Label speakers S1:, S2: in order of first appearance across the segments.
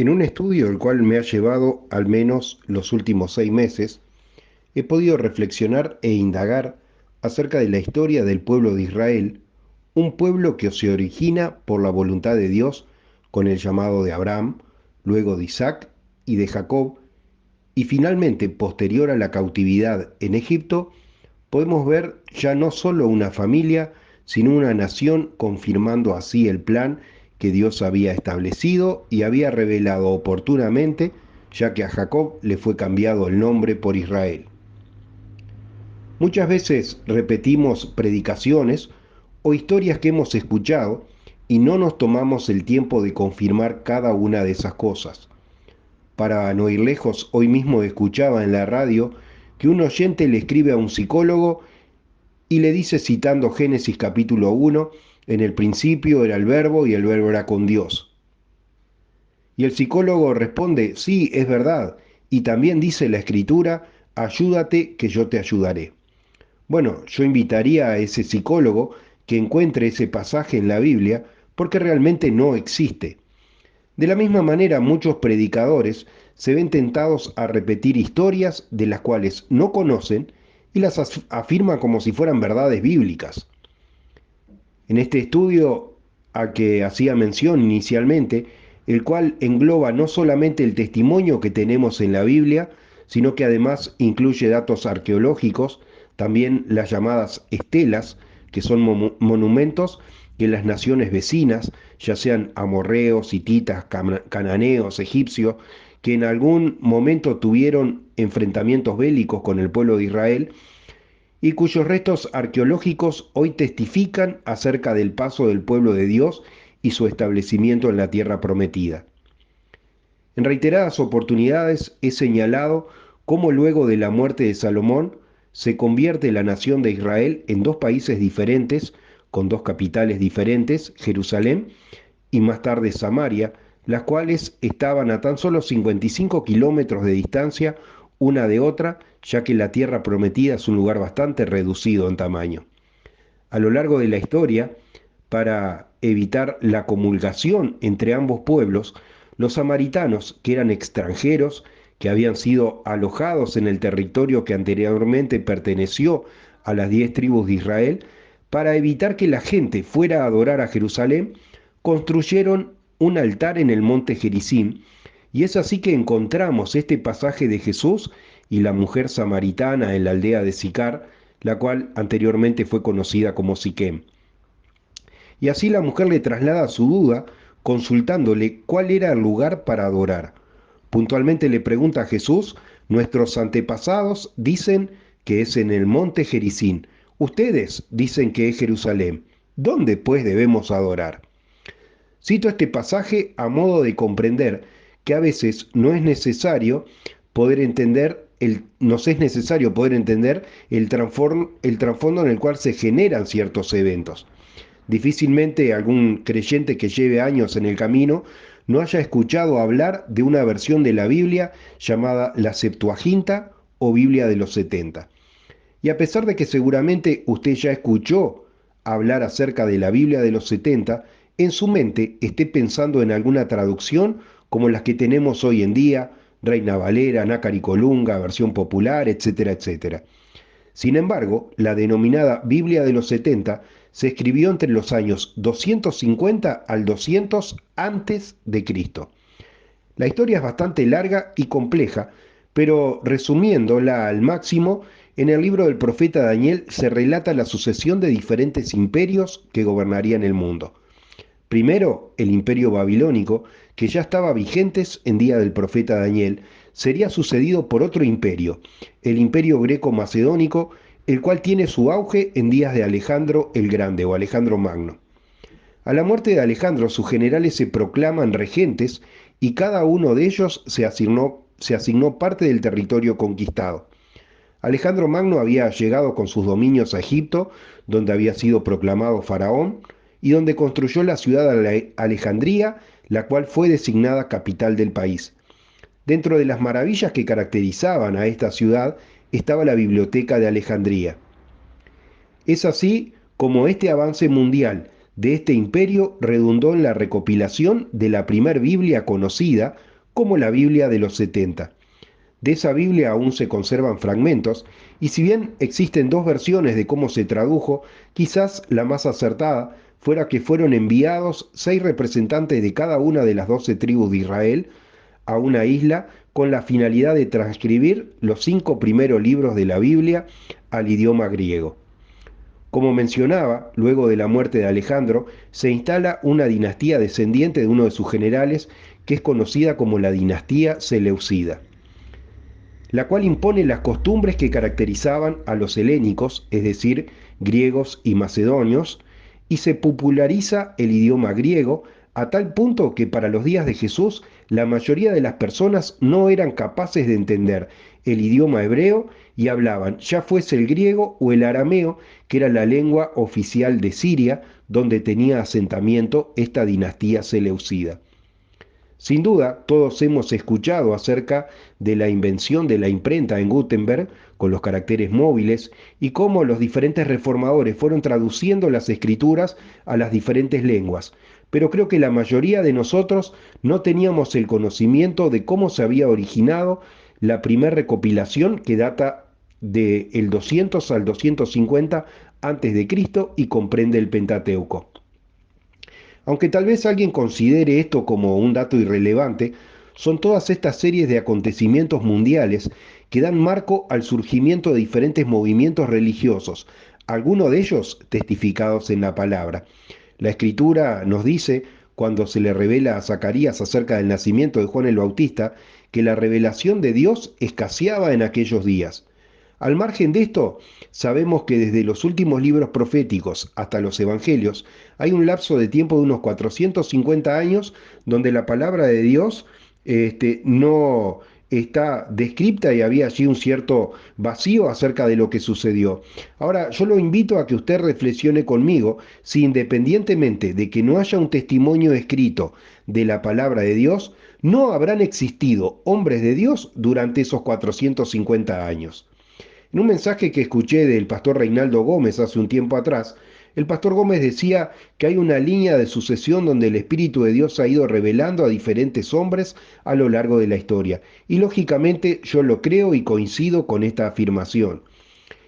S1: En un estudio el cual me ha llevado al menos los últimos 6 meses, he podido reflexionar e indagar acerca de la historia del pueblo de Israel, un pueblo que se origina por la voluntad de Dios con el llamado de Abraham, luego de Isaac y de Jacob, y finalmente, posterior a la cautividad en Egipto, podemos ver ya no solo una familia, sino una nación, confirmando así el plan que Dios había establecido y había revelado oportunamente, ya que a Jacob le fue cambiado el nombre por Israel. Muchas veces repetimos predicaciones o historias que hemos escuchado y no nos tomamos el tiempo de confirmar cada una de esas cosas. Para no ir lejos, hoy mismo escuchaba en la radio que un oyente le escribe a un psicólogo y le dice, citando Génesis capítulo 1, en el principio era el verbo y el verbo era con Dios. Y el psicólogo responde, sí, es verdad, y también dice la escritura, ayúdate que yo te ayudaré. Bueno, yo invitaría a ese psicólogo que encuentre ese pasaje en la Biblia porque realmente no existe. De la misma manera, muchos predicadores se ven tentados a repetir historias de las cuales no conocen y las afirman como si fueran verdades bíblicas. En este estudio a que hacía mención inicialmente, el cual engloba no solamente el testimonio que tenemos en la Biblia, sino que además incluye datos arqueológicos, también las llamadas estelas, que son monumentos que las naciones vecinas, ya sean amorreos, hititas, cananeos, egipcios, que en algún momento tuvieron enfrentamientos bélicos con el pueblo de Israel, y cuyos restos arqueológicos hoy testifican acerca del paso del pueblo de Dios y su establecimiento en la tierra prometida. En reiteradas oportunidades he señalado cómo luego de la muerte de Salomón se convierte la nación de Israel en dos países diferentes, con dos capitales diferentes, Jerusalén y más tarde Samaria, las cuales estaban a tan solo 55 kilómetros de distancia una de otra, ya que la tierra prometida es un lugar bastante reducido en tamaño. A lo largo de la historia, para evitar la comulgación entre ambos pueblos, los samaritanos, que eran extranjeros, que habían sido alojados en el territorio que anteriormente perteneció a las 10 tribus de Israel, para evitar que la gente fuera a adorar a Jerusalén, construyeron un altar en el monte Gerizim, y es así que encontramos este pasaje de Jesús y la mujer samaritana en la aldea de Sicar, la cual anteriormente fue conocida como Siquem. Y así la mujer le traslada su duda consultándole cuál era el lugar para adorar. Puntualmente le pregunta a Jesús, nuestros antepasados dicen que es en el monte Gerizim, ustedes dicen que es Jerusalén. ¿Dónde pues debemos adorar? Cito este pasaje a modo de comprender que a veces no es necesario poder entender nos es necesario poder entender el trasfondo en el cual se generan ciertos eventos. Difícilmente algún creyente que lleve años en el camino no haya escuchado hablar de una versión de la Biblia llamada la Septuaginta o Biblia de los 70. Y a pesar de que seguramente usted ya escuchó hablar acerca de la Biblia de los 70, en su mente esté pensando en alguna traducción como las que tenemos hoy en día, Reina Valera, Nácar y Colunga, versión popular, etcétera, etcétera. Sin embargo, la denominada Biblia de los 70 se escribió entre los años 250 al 200 antes de Cristo. La historia es bastante larga y compleja, pero resumiéndola al máximo, en el libro del profeta Daniel se relata la sucesión de diferentes imperios que gobernarían el mundo. Primero, el imperio babilónico, que ya estaba vigentes en día del profeta Daniel, sería sucedido por otro imperio, el imperio greco-macedónico, el cual tiene su auge en días de Alejandro el Grande o Alejandro Magno. A la muerte de Alejandro, sus generales se proclaman regentes y cada uno de ellos se asignó parte del territorio conquistado. Alejandro Magno había llegado con sus dominios a Egipto, donde había sido proclamado faraón, y donde construyó la ciudad de Alejandría, la cual fue designada capital del país. Dentro de las maravillas que caracterizaban a esta ciudad estaba la Biblioteca de Alejandría. Es así como este avance mundial de este imperio redundó en la recopilación de la primer Biblia conocida, como la Biblia de los 70. De esa Biblia aún se conservan fragmentos, y si bien existen dos versiones de cómo se tradujo, quizás la más acertada fuera que fueron enviados 6 representantes de cada una de las 12 tribus de Israel a una isla con la finalidad de transcribir los 5 primeros libros de la Biblia al idioma griego. Como mencionaba, luego de la muerte de Alejandro, se instala una dinastía descendiente de uno de sus generales que es conocida como la dinastía Seleucida, la cual impone las costumbres que caracterizaban a los helénicos, es decir, griegos y macedonios, y se populariza el idioma griego a tal punto que para los días de Jesús la mayoría de las personas no eran capaces de entender el idioma hebreo y hablaban ya fuese el griego o el arameo, que era la lengua oficial de Siria, donde tenía asentamiento esta dinastía seleucida. Sin duda, todos hemos escuchado acerca de la invención de la imprenta en Gutenberg con los caracteres móviles y cómo los diferentes reformadores fueron traduciendo las escrituras a las diferentes lenguas. Pero creo que la mayoría de nosotros no teníamos el conocimiento de cómo se había originado la primera recopilación que data del 200 al 250 antes de Cristo y comprende el Pentateuco. Aunque tal vez alguien considere esto como un dato irrelevante, son todas estas series de acontecimientos mundiales que dan marco al surgimiento de diferentes movimientos religiosos, algunos de ellos testificados en la palabra. La Escritura nos dice, cuando se le revela a Zacarías acerca del nacimiento de Juan el Bautista, que la revelación de Dios escaseaba en aquellos días. Al margen de esto, sabemos que desde los últimos libros proféticos hasta los evangelios hay un lapso de tiempo de unos 450 años donde la palabra de Dios no está descripta y había allí un cierto vacío acerca de lo que sucedió. Ahora, yo lo invito a que usted reflexione conmigo si independientemente de que no haya un testimonio escrito de la palabra de Dios, no habrán existido hombres de Dios durante esos 450 años. En un mensaje que escuché del pastor Reinaldo Gómez hace un tiempo atrás, el pastor Gómez decía que hay una línea de sucesión donde el Espíritu de Dios ha ido revelando a diferentes hombres a lo largo de la historia. Y lógicamente yo lo creo y coincido con esta afirmación.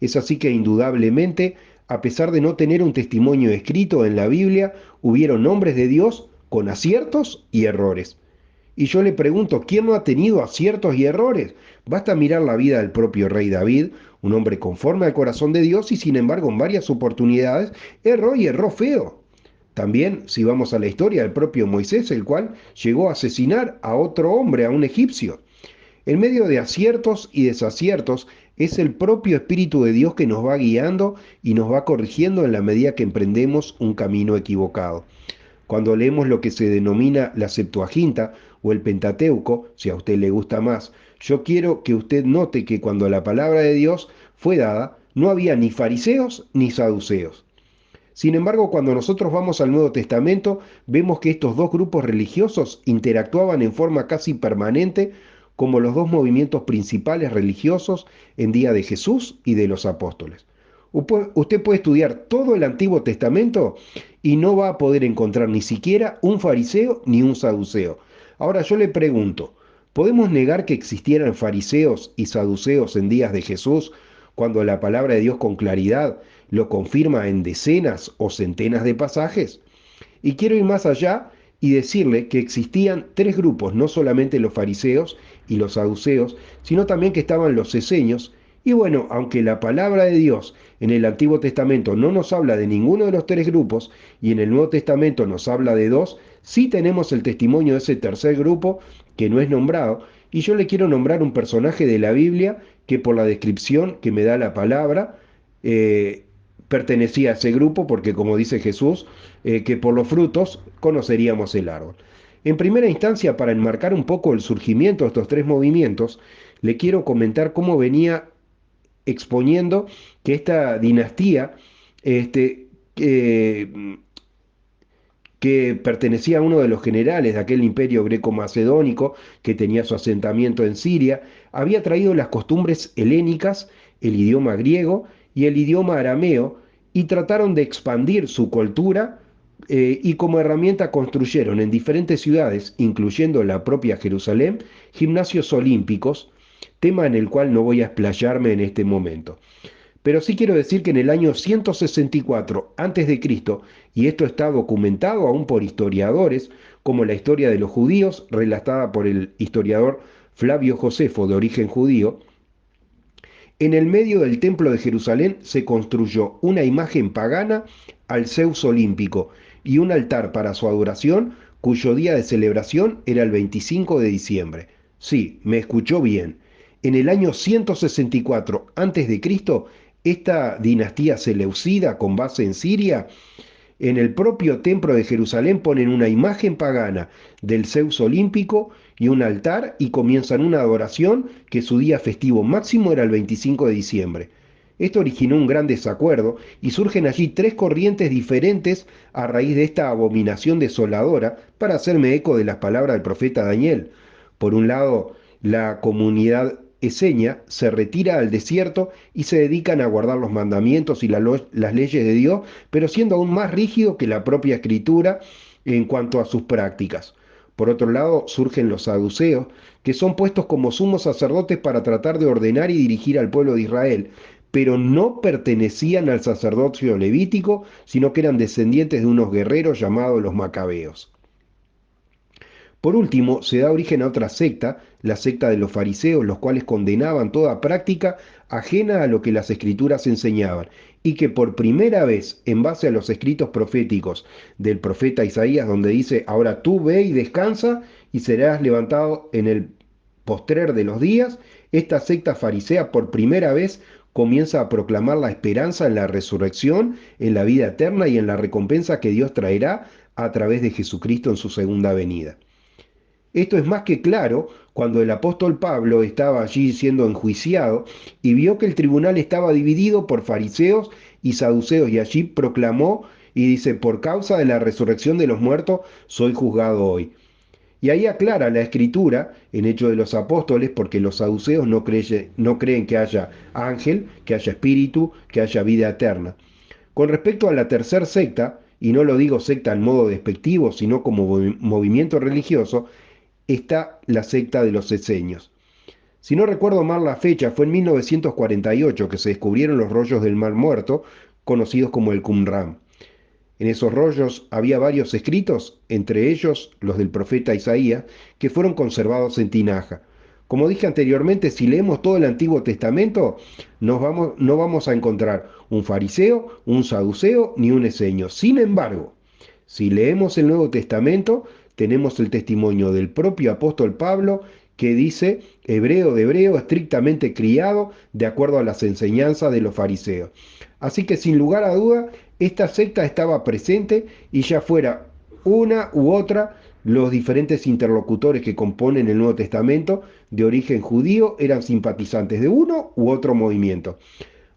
S1: Es así que indudablemente, a pesar de no tener un testimonio escrito en la Biblia, hubieron hombres de Dios con aciertos y errores. Y yo le pregunto, ¿quién no ha tenido aciertos y errores? Basta mirar la vida del propio rey David, un hombre conforme al corazón de Dios y sin embargo en varias oportunidades erró y erró feo. También, si vamos a la historia del propio Moisés, el cual llegó a asesinar a otro hombre, a un egipcio. En medio de aciertos y desaciertos, es el propio Espíritu de Dios que nos va guiando y nos va corrigiendo en la medida que emprendemos un camino equivocado. Cuando leemos lo que se denomina la Septuaginta o el Pentateuco, si a usted le gusta más, yo quiero que usted note que cuando la palabra de Dios fue dada, no había ni fariseos ni saduceos. Sin embargo, cuando nosotros vamos al Nuevo Testamento, vemos que estos dos grupos religiosos interactuaban en forma casi permanente como los dos movimientos principales religiosos en día de Jesús y de los apóstoles. Usted puede estudiar todo el Antiguo Testamento y no va a poder encontrar ni siquiera un fariseo ni un saduceo. Ahora yo le pregunto, ¿podemos negar que existieran fariseos y saduceos en días de Jesús cuando la palabra de Dios con claridad lo confirma en decenas o centenas de pasajes? Y quiero ir más allá y decirle que existían tres grupos, no solamente los fariseos y los saduceos, sino también que estaban los esenios. Y bueno, aunque la palabra de Dios en el Antiguo Testamento no nos habla de ninguno de los tres grupos y en el Nuevo Testamento nos habla de dos, sí tenemos el testimonio de ese tercer grupo que no es nombrado. Y yo le quiero nombrar un personaje de la Biblia que por la descripción que me da la palabra, pertenecía a ese grupo porque como dice Jesús, que por los frutos conoceríamos el árbol. En primera instancia, para enmarcar un poco el surgimiento de estos tres movimientos, le quiero comentar cómo venía exponiendo que esta dinastía, que pertenecía a uno de los generales de aquel imperio greco-macedónico que tenía su asentamiento en Siria, había traído las costumbres helénicas, el idioma griego y el idioma arameo, y trataron de expandir su cultura y como herramienta construyeron en diferentes ciudades, incluyendo la propia Jerusalén, gimnasios olímpicos, tema en el cual no voy a explayarme en este momento. Pero sí quiero decir que en el año 164 a.C., y esto está documentado aún por historiadores, como la historia de los judíos, relatada por el historiador Flavio Josefo, de origen judío, en el medio del templo de Jerusalén se construyó una imagen pagana al Zeus olímpico y un altar para su adoración, cuyo día de celebración era el 25 de diciembre. Sí, me escuchó bien. En el año 164 a.C., esta dinastía seleucida con base en Siria, en el propio templo de Jerusalén ponen una imagen pagana del Zeus olímpico y un altar y comienzan una adoración que su día festivo máximo era el 25 de diciembre. Esto originó un gran desacuerdo y surgen allí tres corrientes diferentes a raíz de esta abominación desoladora, para hacerme eco de las palabras del profeta Daniel. Por un lado, la comunidad eseña se retira al desierto y se dedican a guardar los mandamientos y las leyes de Dios, pero siendo aún más rígido que la propia escritura en cuanto a sus prácticas. Por otro lado, surgen los saduceos, que son puestos como sumos sacerdotes para tratar de ordenar y dirigir al pueblo de Israel, pero no pertenecían al sacerdocio levítico, sino que eran descendientes de unos guerreros llamados los macabeos. Por último, se da origen a otra secta, la secta de los fariseos, los cuales condenaban toda práctica ajena a lo que las escrituras enseñaban, y que por primera vez, en base a los escritos proféticos del profeta Isaías, donde dice, ahora tú ve y descansa y serás levantado en el postrer de los días, esta secta farisea por primera vez comienza a proclamar la esperanza en la resurrección, en la vida eterna y en la recompensa que Dios traerá a través de Jesucristo en su segunda venida. Esto es más que claro cuando el apóstol Pablo estaba allí siendo enjuiciado y vio que el tribunal estaba dividido por fariseos y saduceos, y allí proclamó y dice, por causa de la resurrección de los muertos soy juzgado hoy. Y ahí aclara la escritura en Hechos de los Apóstoles, porque los saduceos no creen que haya ángel, que haya espíritu, que haya vida eterna. Con respecto a la tercer secta, y no lo digo secta en modo despectivo, sino como movimiento religioso, está la secta de los esenios. Si no recuerdo mal la fecha, fue en 1948 que se descubrieron los rollos del Mar Muerto, conocidos como el Qumran. En esos rollos había varios escritos, entre ellos los del profeta Isaías, que fueron conservados en tinaja. Como dije anteriormente, si leemos todo el Antiguo Testamento, no vamos a encontrar un fariseo, un saduceo ni un esenio. Sin embargo, si leemos el Nuevo Testamento, tenemos el testimonio del propio apóstol Pablo, que dice, hebreo de hebreo, estrictamente criado, de acuerdo a las enseñanzas de los fariseos. Así que sin lugar a duda, esta secta estaba presente, y ya fuera una u otra, los diferentes interlocutores que componen el Nuevo Testamento de origen judío eran simpatizantes de uno u otro movimiento.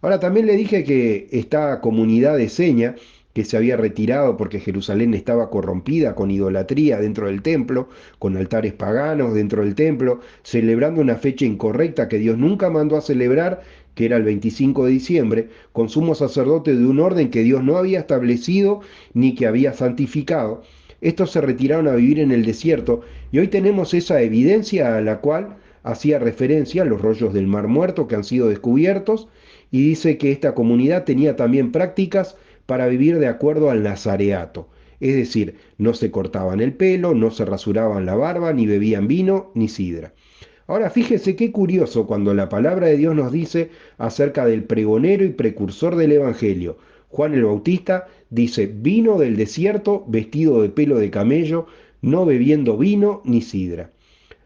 S1: Ahora también le dije que esta comunidad de seña, que se había retirado porque Jerusalén estaba corrompida con idolatría dentro del templo, con altares paganos dentro del templo, celebrando una fecha incorrecta que Dios nunca mandó a celebrar, que era el 25 de diciembre, con sumo sacerdote de un orden que Dios no había establecido ni que había santificado. Estos se retiraron a vivir en el desierto, y hoy tenemos esa evidencia a la cual hacía referencia los rollos del Mar Muerto que han sido descubiertos, y dice que esta comunidad tenía también prácticas para vivir de acuerdo al nazareato. Es decir, no se cortaban el pelo, no se rasuraban la barba, ni bebían vino, ni sidra. Ahora fíjese qué curioso cuando la palabra de Dios nos dice acerca del pregonero y precursor del Evangelio. Juan el Bautista dice, vino del desierto vestido de pelo de camello, no bebiendo vino ni sidra.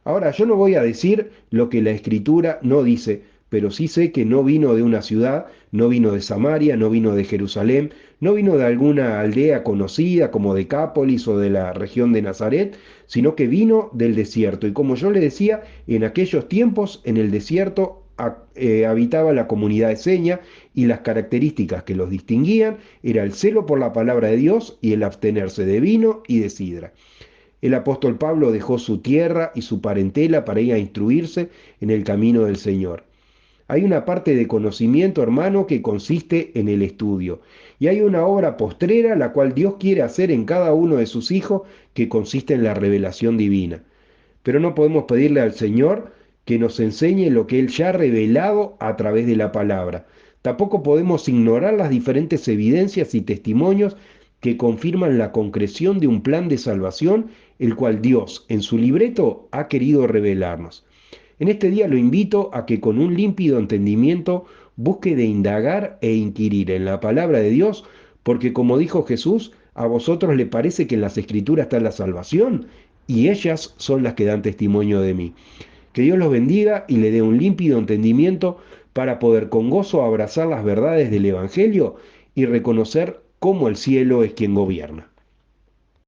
S1: Ahora, yo no voy a decir lo que la escritura no dice, pero sí sé que no vino de una ciudad, no vino de Samaria, no vino de Jerusalén, no vino de alguna aldea conocida como Decápolis o de la región de Nazaret, sino que vino del desierto. Y como yo le decía, en aquellos tiempos en el desierto habitaba la comunidad de seña, y las características que los distinguían era el celo por la palabra de Dios y el abstenerse de vino y de sidra. El apóstol Pablo dejó su tierra y su parentela para ir a instruirse en el camino del Señor. Hay una parte de conocimiento, hermano, que consiste en el estudio. Y hay una obra postrera, la cual Dios quiere hacer en cada uno de sus hijos, que consiste en la revelación divina. Pero no podemos pedirle al Señor que nos enseñe lo que Él ya ha revelado a través de la palabra. Tampoco podemos ignorar las diferentes evidencias y testimonios que confirman la concreción de un plan de salvación, el cual Dios, en su libreto, ha querido revelarnos. En este día lo invito a que con un límpido entendimiento busque de indagar e inquirir en la palabra de Dios, porque como dijo Jesús, a vosotros le parece que en las Escrituras está la salvación, y ellas son las que dan testimonio de mí. Que Dios los bendiga y le dé un límpido entendimiento para poder con gozo abrazar las verdades del Evangelio y reconocer cómo el cielo es quien gobierna.